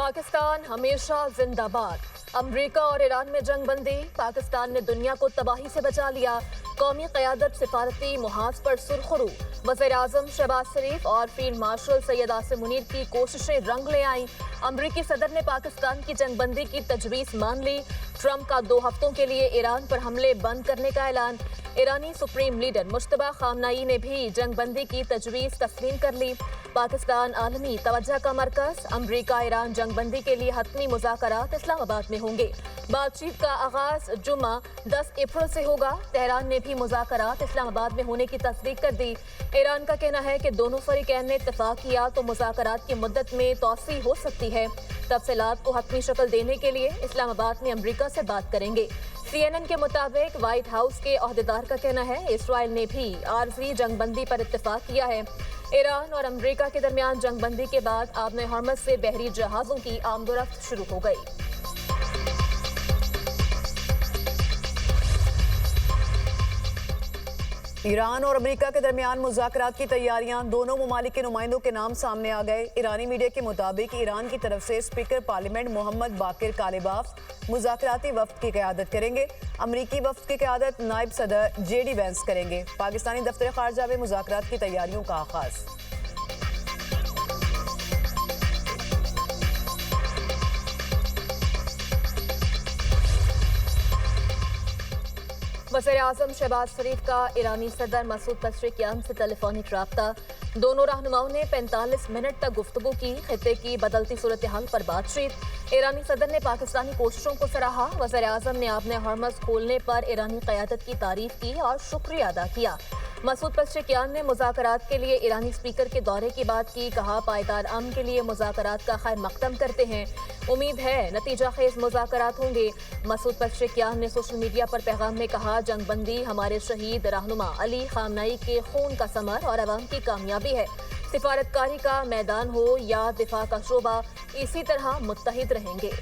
पाकिस्तान हमेशा जिंदाबाद। अमरीका और ईरान में जंग बंदी, पाकिस्तान ने दुनिया को तबाही से बचा लिया। कौमी क़यादत सिफारती मुहाज पर सुरखरू। वज़ीर-ए-आज़म शहबाज शरीफ और फील्ड मार्शल सैयद आसिम मुनीर की कोशिशें रंग ले आईं। अमरीकी सदर ने पाकिस्तान की जंग बंदी की तजवीज़ मान ली। ट्रंप का 2 हफ्तों के लिए ईरान पर हमले बंद करने का ऐलान। ईरानी सुप्रीम लीडर मुश्तबा खामनाई ने भी जंग बंदी की तजवीज़ तस्लीम कर ली। पाकिस्तान आलमी तवज्जो का मरकज़। अमरीका ईरान जंग बंदी के लिए हतमी मुज़ाकरात इस्लामाबाद में होंगे। बातचीत का आगाज़ जुम्मा 10 अप्रैल से होगा। तेहरान ने भी मुज़ाकरात इस्लामाबाद में होने की तस्दीक कर दी। ईरान का कहना है कि दोनों फरीकैन ने इत्तफाक किया तो मुज़ाकरात की मुद्दत में तौसी हो सकती है। तफसीलात को हतमी शक्ल देने के लिए इस्लामाबाद में अमरीका से बात करेंगे। CNN के मुताबिक व्हाइट हाउस के ओहदेदार का कहना है इसराइल ने भी आरजी जंगबंदी पर इत्तफाक किया है। ईरान और अमरीका के दरमियान जंगबंदी के बाद आबने हरमज से बहरी जहाज़ों की आमदोरफ्त शुरू हो गई। ईरान और अमेरिका के दरमियान मुज़ाकरात की तैयारियां, दोनों ममालिक के नुमाइंदों के नाम सामने आ गए। ईरानी मीडिया के मुताबिक ईरान की तरफ से स्पीकर पार्लियामेंट मोहम्मद बाकिर कालिबाफ मुज़ाकराती वफ्द की क़यादत करेंगे। अमरीकी वफ्द की क़यादत नायब सदर JD वेंस करेंगे। पाकिस्तानी दफ्तर ख़ारजा में मुज़ाकरात की तैयारियों का आगाज़। वज़ीर-ए-आज़म शहबाज शरीफ का ईरानी सदर मसूद पज़ेश्कियान से टेलीफोनिक राब्ता। दोनों रहनुमाओं ने 45 मिनट तक गुफ्तगू की। खित्ते की बदलती सूरत हाल पर बातचीत। ईरानी सदर ने पाकिस्तानी कोशिशों को सराहा। वज़ीर-ए-आज़म ने आपने हरमज़ खोलने पर ईरानी क़यादत की तारीफ की और शुक्रिया अदा किया। मसूद पज़ेश्कियान ने मुज़ाकरात के लिए ईरानी स्पीकर के दौरे की बात की। कहा पायदार अमन के लिए मुज़ाकरात का खैर मकदम करते हैं। उम्मीद है नतीजा खेज मुज़ाकरात होंगे। मसूद पज़ेश्कियान ने सोशल मीडिया पर पैगाम में कहा जंगबंदी हमारे शहीद रहनुमा अली खामनाई के खून का समर और अवाम की कामयाबी है। सिफारतकारी का मैदान हो या दिफा का शोबा, इसी तरह मुत्तहिद रहेंगे।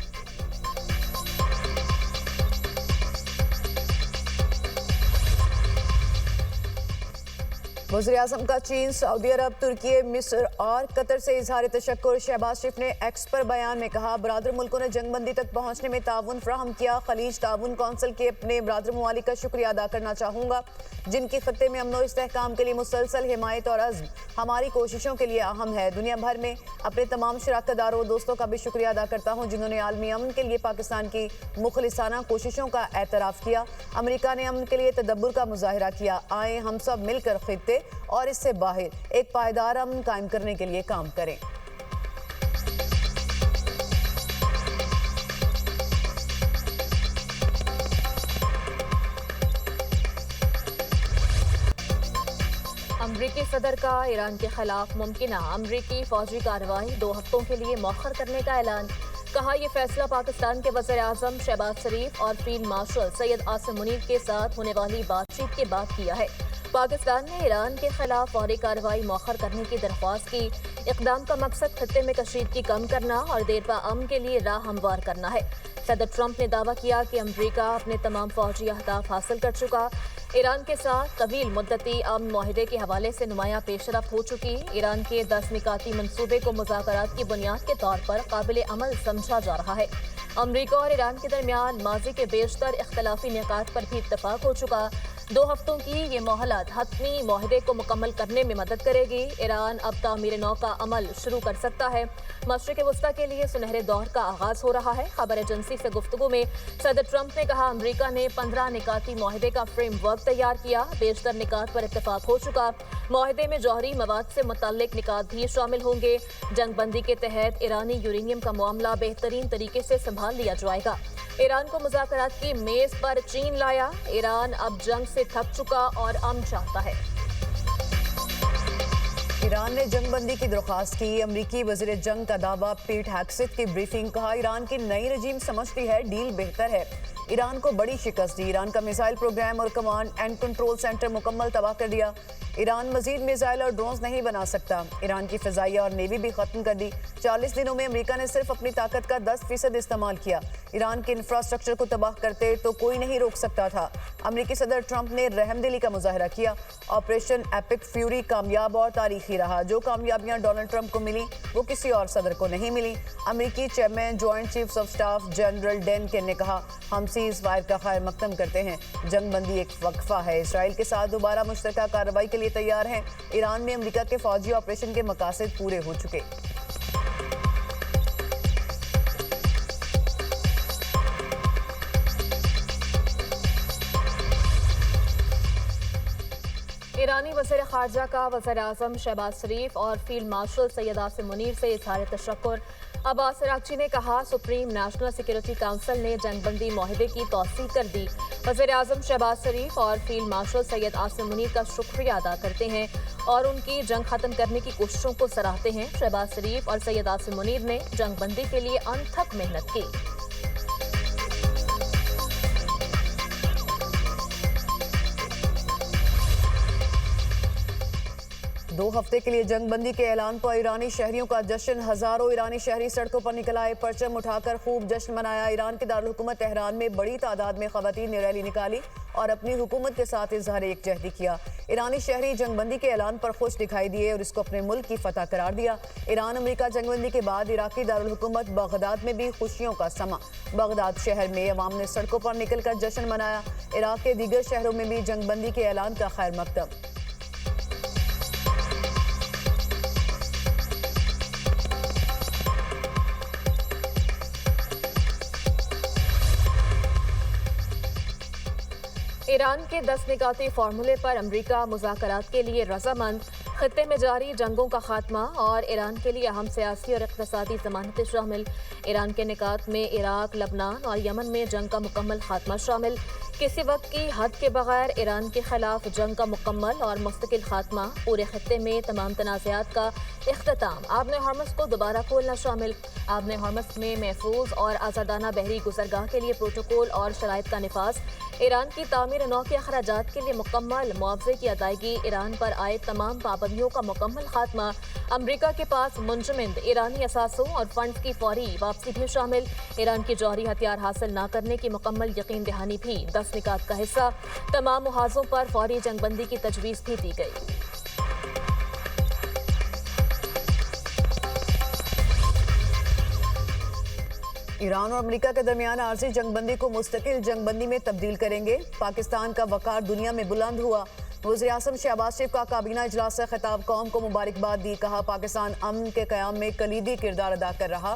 वज़ीर-ए-आज़म का चीन, सऊदी अरब, तुर्की, मिस्र और कतर से इजहार तशक्कुर। शहबाज शरीफ ने एक्स पर बयान में कहा बरादर मुल्कों ने जंगबंदी तक पहुँचने में ताउन फराहम किया। खलीज ताउन कौंसिल के अपने बरादर ममालिक का शुक्रिया अदा करना चाहूँगा जिनकी खत्ते में अमन और इस्तेहकाम के लिए मुसलसल हिमायत और अज़्म हमारी कोशिशों के लिए अहम है। दुनिया भर में अपने तमाम शराकतदारों दोस्तों का भी शुक्रिया अदा करता हूँ जिन्होंने आलमी अमन के लिए पाकिस्तान की मुखलिसाना कोशिशों का एतराफ़ किया। अमरीका ने अमन के लिए तदब्बुर का मुजाहिरा किया। आए हम सब मिलकर खित्ते और इससे बाहर एक पायदार अमन कायम करने के लिए काम करें। अमरीकी सदर का ईरान के खिलाफ मुमकिना अमरीकी फौजी कार्रवाई 2 हफ्तों के लिए मौखर करने का ऐलान। कहा यह फैसला पाकिस्तान के वज़ीर-ए-आज़म शहबाज शरीफ और फील्ड मार्शल सैयद आसिम मुनीर के साथ होने वाली बातचीत के बाद किया है। पाकिस्तान ने ईरान के खिलाफ फौरी कार्रवाई मौखर करने की दरख्वास्त की। इक़दाम का मकसद खत्ते में कशीदगी कम करना और देरपा अमन के लिए राह हमवार करना है। सदर ट्रंप ने दावा किया कि अमरीका अपने तमाम फौजी अहदाफ हासिल कर चुका। ईरान के साथ तवील मुद्दती अमन मुआहदे के हवाले से नुमायां पेशरफ्त हो चुकी। ईरान के 10 निकाती मंसूबे को मुज़ाकरात की बुनियाद के तौर पर काबिल अमल समझा जा रहा है। अमरीका और ईरान के दरमियान माजी के बेशतर इख्तलाफी निकात पर भी इत्तफाक हो चुका। 2 हफ्तों की ये मोहलत हतमी मुआहदे को मुकम्मल करने में मदद करेगी। ईरान अब तामीर नौ का अमल शुरू कर सकता है। मशरिक़ वस्ता के लिए सुनहरे दौर का आगाज हो रहा है। खबर एजेंसी से गुफ्तगू में सदर ट्रंप ने कहा अमरीका ने 15 निकाती मुआहदे का फ्रेम वर्क तैयार किया। बेशतर निकात पर इत्तफाक हो चुका। मुआहदे में जौहरी मवाद से मुतल्लिक निकात भी शामिल होंगे। जंगबंदी के तहत ईरानी यूरेनियम का मामला बेहतरीन तरीके से संभाल लिया जाएगा। ईरान को मुज़ाकरात की मेज पर चीन लाया। ईरान अब जंग से थक चुका और अमन चाहता है। ईरान ने जंगबंदी की दरख्वास्त की। अमरीकी वज़ीर जंग का दावा। पीट हेग्सेथ की ब्रीफिंग। कहा ईरान की नई रजीम समझती है डील बेहतर है। ईरान को बड़ी शिकस्त दी। ईरान का मिसाइल प्रोग्राम और कमांड एंड कंट्रोल सेंटर मुकम्मल तबाह कर दिया। ईरान मजीद मिसाइल और ड्रोन्स नहीं बना सकता। ईरान की फिजाइया और नेवी भी खत्म कर दी। 40 दिनों में अमेरिका ने सिर्फ अपनी ताकत का 10% इस्तेमाल किया। ईरान के इंफ्रास्ट्रक्चर को तबाह करते तो कोई नहीं रोक सकता था। अमेरिकी सदर ट्रंप ने रहमदिली का मुजाहरा किया। ऑपरेशन एपिक फ्यूरी कामयाब और तारीखी रहा। जो कामयाबियां डोनाल्ड ट्रंप को मिली वो किसी और सदर को नहीं मिली। अमेरिकी chairman joint chiefs of staff general Dan Caine ने कहा, हम सीज फायर का खैर मकदम करते हैं। जंगबंदी एक वक्फा है। इसराइल के साथ दोबारा मुश्तरका कार्रवाई के लिए तैयार हैं। ईरान में अमेरिका के फौजी ऑपरेशन के मकासद पूरे हो चुके। ईरानी वज़ीर ख़ारजा का वज़ीर-ए-आज़म शहबाज शरीफ और फील्ड मार्शल सैयद आसिम मुनीर से इज़हार तशक्कुर। अब्बास अराग़ची ने कहा, सुप्रीम नेशनल सिक्योरिटी काउंसिल ने जंगबंदी माहिदे की तौसीक़ कर दी। वज़ीर-ए-आज़म शहबाज शरीफ और फील्ड मार्शल सैयद आसिम मुनीर का शुक्रिया अदा करते हैं और उनकी जंग खत्म करने की कोशिशों को सराहते हैं। शहबाज शरीफ और सैयद आसिम मुनीर ने जंगबंदी के लिए अनथक मेहनत की। 2 हफ्ते के लिए जंगबंदी के ऐलान पर ईरानी शहरियों का जश्न। हजारों ईरानी शहरी सड़कों पर निकल आए, परचम उठाकर खूब जश्न मनाया। ईरान के दारुल हुकूमत तेहरान में बड़ी तादाद में खवातीन ने रैली निकाली और अपनी हुकूमत के साथ इजहार यकजहती किया। ईरानी शहरी जंगबंदी के ऐलान पर खुश दिखाई दिए और इसको अपने मुल्क की फतह करार दिया। ईरान अमेरिका जंगबंदी के बाद इराकी दारुल हुकूमत बगदाद में भी खुशियों का समा। बगदाद शहर में अवाम ने सड़कों पर निकलकर जश्न मनाया। इराक के दीगर शहरों में भी जंगबंदी के ऐलान का खैर मकदम। ईरान के 10 निकाती फार्मूले पर अमरीका मुज़ाकरात के लिए रज़ामंद। खत्ते में जारी जंगों का खात्मा और ईरान के लिए अहम सियासी और इक़्तिसादी ज़मानतें शामिल। ईरान के निकात में इराक, लबनान और यमन में जंग का मुकम्मल खात्मा शामिल। किसी वक्त की हद के बगैर ईरान के खिलाफ जंग का मुकम्मल और मुस्तकिल खात्मा। पूरे खत्ते में तमाम तनाज़ात का इख्तिताम। आबने हॉर्मस को दोबारा खोलना शामिल। आबने हॉर्मस में महफूज और आज़ादाना बहरी गुज़रगाह के लिए प्रोटोकॉल और शराइत का निफाज। ईरान की तामीर नौ के अखराजात के लिए मुकम्मल मुआवजे की अदायगी। ईरान पर आए तमाम पाबंदियों का मुकम्मल खात्मा। अमरीका के पास मुंजमद ईरानी असासों और फंड की फौरी वापसी भी शामिल। ईरान की जौहरी हथियार हासिल न करने की मुकम्मल यकीन दहानी भी 10 निकात का हिस्सा। तमाम मुहाजों पर फौरी जंगबंदी की तजवीज़ भी दी गई। ईरान और अमेरिका के दरमियान आर्जी जंगबंदी को मुस्तकिल जंगबंदी में तब्दील करेंगे। पाकिस्तान का वकार दुनिया में बुलंद हुआ। वज़ीर-ए-आज़म शहबाज शरीफ का काबीना इजलास से खिताब, कौम को मुबारकबाद दी। कहा, पाकिस्तान अमन के क़याम में कलीदी किरदार अदा कर रहा।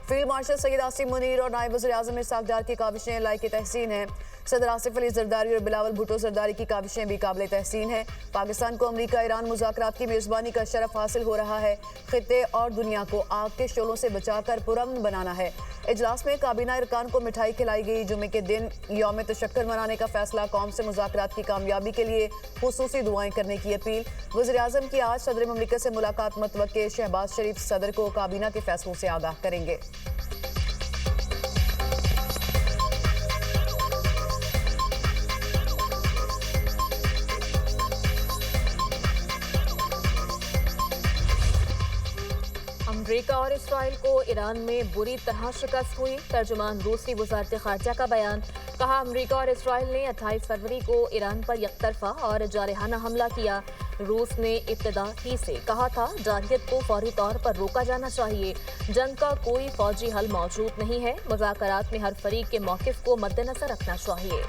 फील्ड मार्शल सैयद आसिम मुनीर और नायब वज़ीर-ए-आज़म इसहाक़ डार की काविशें लायक तहसीन हैं। सदर आसिफ अली जरदारी और बिलावल भुट्टो जरदारी की काविशें भी काबिल तहसीन हैं। पाकिस्तान को अमरीका ईरान मुज़ाकरात की मेज़बानी का शरफ हासिल हो रहा है। खित्ते और दुनिया को आग के शोलों से बचाकर पुरअमन बनाना है। इजलास में काबीना अरकान को मिठाई खिलाई गई। जुमे के दिन यौम तशक्कुर मनाने का फैसला। कौम से मुज़ाकरात की कामयाबी के लिए खुसूसी दुआएं करने की अपील। वज़ीर-ए-आज़म की आज सदर मुमलिकत से मुलाकात मुतवक्के। शहबाज शरीफ सदर को काबीना के फैसलों से आगाह करेंगे। अमरीका और इसराइल को ईरान में बुरी तरह शिकस्त हुई। तर्जुमान रूसी वज़ारत ख़ारजा का बयान। कहा, अमरीका और इसराइल ने 28 फरवरी को ईरान पर यकतरफा और जारहाना हमला किया। रूस ने इब्तिदा ही से कहा था, जारहियत को फौरी तौर पर रोका जाना चाहिए। जंग का कोई फौजी हल मौजूद नहीं है। मुज़ाकरात में हर फरीक के मौक़िफ़ को मद्देनज़र रखना चाहिए।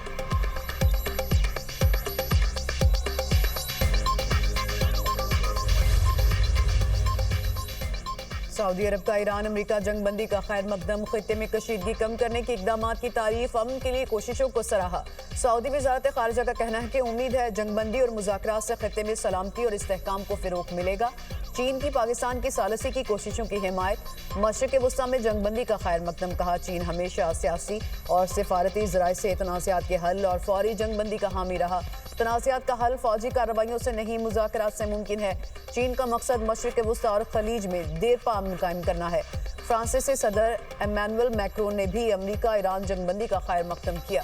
सऊदी अरब का ईरान अमेरिका जंगबंदी का खैर मकदम। खित्ते में कशीदगी कम करने के इकदाम की तारीफ, अमन के लिए कोशिशों को सराहा। सऊदी वज़ारत ख़ारिजा का कहना है कि उम्मीद है जंगबंदी और मुज़ाकरात से खित्ते में सलामती और इस्तेहकाम को फ़रोग़ मिलेगा। चीन की पाकिस्तान की सालसी की कोशिशों की हिमायत। मशरिक़ वस्ता में जंगबंदी का खैर मकदम। कहा, चीन हमेशा सियासी और सिफारती ज़राए से तनाज़ात के हल और फौरी जंगबंदी का हामी रहा। तनाज़ात का हल फौजी कार्रवाइयों से नहीं, मुज़ाकरात से मुमकिन है। चीन का मकसद मशरिक़ वस्ता और खलीज में देरपा अमन कायम करना है। फ्रांसीसी सदर इमैनुअल मैक्रोन ने भी अमरीका ईरान जंगबंदी का खैर मकदम किया।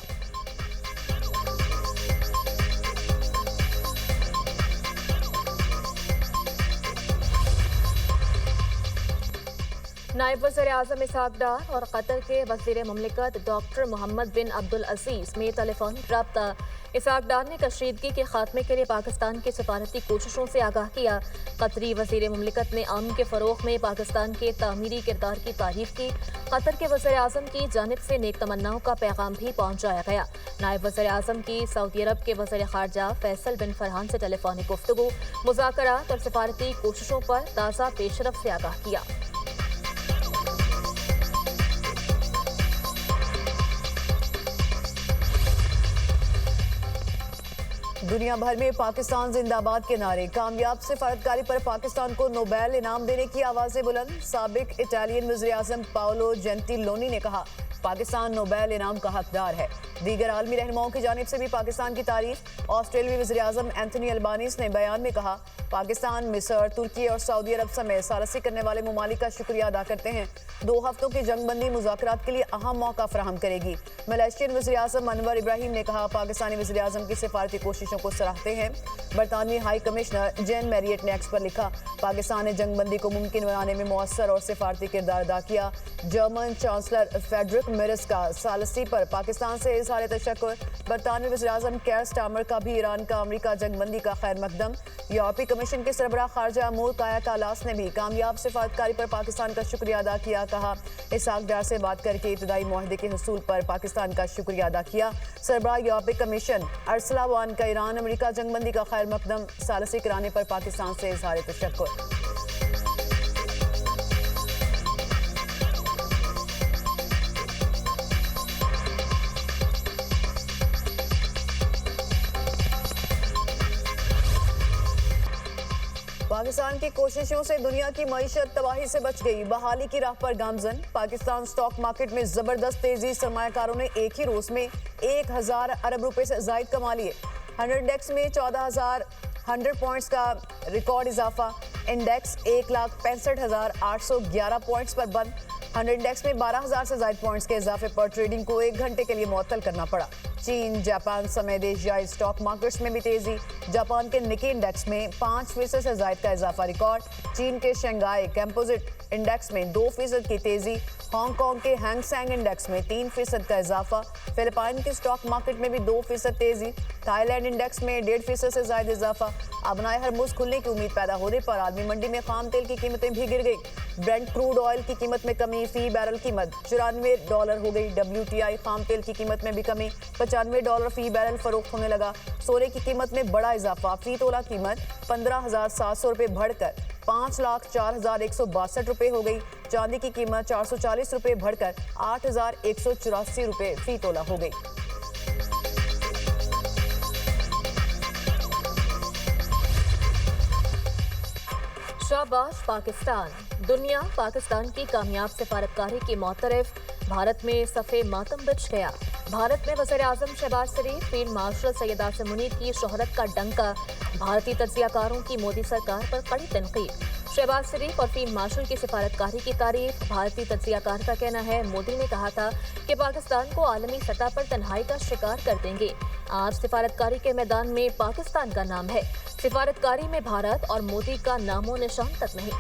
नायब वज़ीर आज़म इसहाक डार और कतर के वज़ीर मुमलिकत डॉक्टर मोहम्मद बिन अब्दुल अजीज में टेलीफोनिक रब्ता। इसहाक डार ने कशीदगी के खात्मे के लिए पाकिस्तान की सफारती कोशिशों से आगाह किया। कतरी वज़ीर मुमलिकत ने अमन के फ़रोग़ में पाकिस्तान के तामीरी किरदार की तारीफ की। कतर के वज़ीर आज़म की जानिब से नेक तमन्नाओं का पैगाम भी पहुँचाया गया। नायब वज़ीर आज़म की सऊदी अरब के वज़ीर ख़ारजा फैसल बिन फरहान से टेलीफोनिक गुफ्तगू, मुज़ाकरात और सफारती कोशिशों पर ताज़ा पेशरफ से आगाह किया। दुनिया भर में पाकिस्तान जिंदाबाद के नारे, कामयाब सिफारतकारी पर पाकिस्तान को नोबेल इनाम देने की आवाजें बुलंद। साबिक इटालियन वज़ीर आज़म पाओलो जेंटिलोनी ने कहा, पाकिस्तान नोबेल इनाम का हकदार है। दीगर आलमी रहनुमाओं की जानिब से भी पाकिस्तान की तारीफ। ऑस्ट्रेलियाई वज़ीर आज़म एंथनी अल्बानीज़ ने बयान में कहा, पाकिस्तान, मिस्र, तुर्की और सऊदी अरब समेत सालसी करने वाले ममालिक का शुक्रिया अदा करते हैं। 2 हफ्तों की जंगबंदी मुज़ाकरात के लिए अहम मौका फराहम करेगी। मलेशियन वज़ीर आज़म अनवर इब्राहिम ने कहा, पाकिस्तानी वज़ीर आज़म की सिफारती कोशिशों को सराहते हैं। बरतानवी हाई कमिश्नर जेन मैरियट ने एक्स पर लिखा, पाकिस्तान ने जंगबंदी को मुमकिन बनाने में मौसर और सिफारती किरदार अदा किया। जर्मन चांसलर फेडरिक मेर्स का सालसी पर पाकिस्तान से इज़हार तशक्कुर। बरतानवी वज़ीर आज़म केयर स्टारमर का भी ईरान का अमरीका जंगबंदी का खैर मकदम। यूरोपीय कमीशन के सरबराह खारजा अमूर काया कालास ने भी कामयाब सिफारतकारी पर पाकिस्तान का शुक्रिया अदा किया। कहा, इसहाक डार से बात करके इब्तदाई मुआहदे के हुसूल पर पाकिस्तान का शुक्रिया अदा किया। सरबराह यूरोपीय कमीशन अर्सला वान का ईरान अमरीका जंगबंदी का खैर मकदम सालसी कराने पर पाकिस्तान से इज़हार तशक्कुर। पाकिस्तान की कोशिशों से दुनिया की मईशत तबाही से बच गई। बहाली की राह पर गामजन। पाकिस्तान स्टॉक मार्केट में जबरदस्त तेजी। सरमायाकारों ने एक ही रोज में 1000 अरब रुपए से जायद कमा लिए। 100 इंडेक्स में 14,100 पॉइंट्स का रिकॉर्ड इजाफा। इंडेक्स 1,65,811 पॉइंट्स पर बंद। 100 इंडेक्स में 12,000 से ज्यादा पॉइंट्स के इजाफे पर ट्रेडिंग को 1 घंटे के लिए मुअत्तल करना पड़ा। चीन, जापान समेत एशियाई स्टॉक मार्केट्स में भी तेजी। जापान के निकी इंडेक्स में 5% से ज्यादा का इजाफा रिकॉर्ड। चीन के शंघाई कंपोजिट इंडेक्स में 2% की तेजी। हांगकांग के हैंग सेंग इंडेक्स में 3% का इजाफा। फिलिपाइन के स्टॉक मार्केट में भी 2% तेजी। थाईलैंड इंडेक्स में 1.5% से ज्यादा इजाफा। अबनाए हरमुज खुलने की उम्मीद पैदा होने पर आलमी मंडी में खाम तेल की कीमतें भी गिर गई। ब्रेंट क्रूड ऑयल की कीमत में कमी, फी बैरल कीमत $94 हो गई। WTI खाम तेल की कीमत में भी कमी, $95 फी बैरल फरोख्त होने लगा। सोने की कीमत में बड़ा इजाफा, फी तोला कीमत 15,700 रुपये बढ़कर 5,04,162 रुपये हो गई। चांदी की कीमत 440 रुपये बढ़कर 8,184 रुपये फी तोला हो गई। शाबाश पाकिस्तान। दुनिया पाकिस्तान की कामयाब सिफारतकारी की मोतरफ। भारत में सफ़े मातम बिछ गया। भारत में वज़ीर आज़म शहबाज शरीफ, फील्ड मार्शल सैयद आसिम मुनीर की शोहरत का डंका। भारतीय तज्जियाकारों की मोदी सरकार पर कड़ी तनकीद। शहबाज शरीफ और फील्ड मार्शल की सिफारतकारी की तारीफ। भारतीय तज्जियाकार का कहना है, मोदी ने कहा था कि पाकिस्तान को आलमी सतह पर तन्हाई का शिकार कर देंगे। आज सिफारतकारी के मैदान में पाकिस्तान का नाम है। सिफारतकारी में भारत और मोदी का नामो निशान तक नहीं।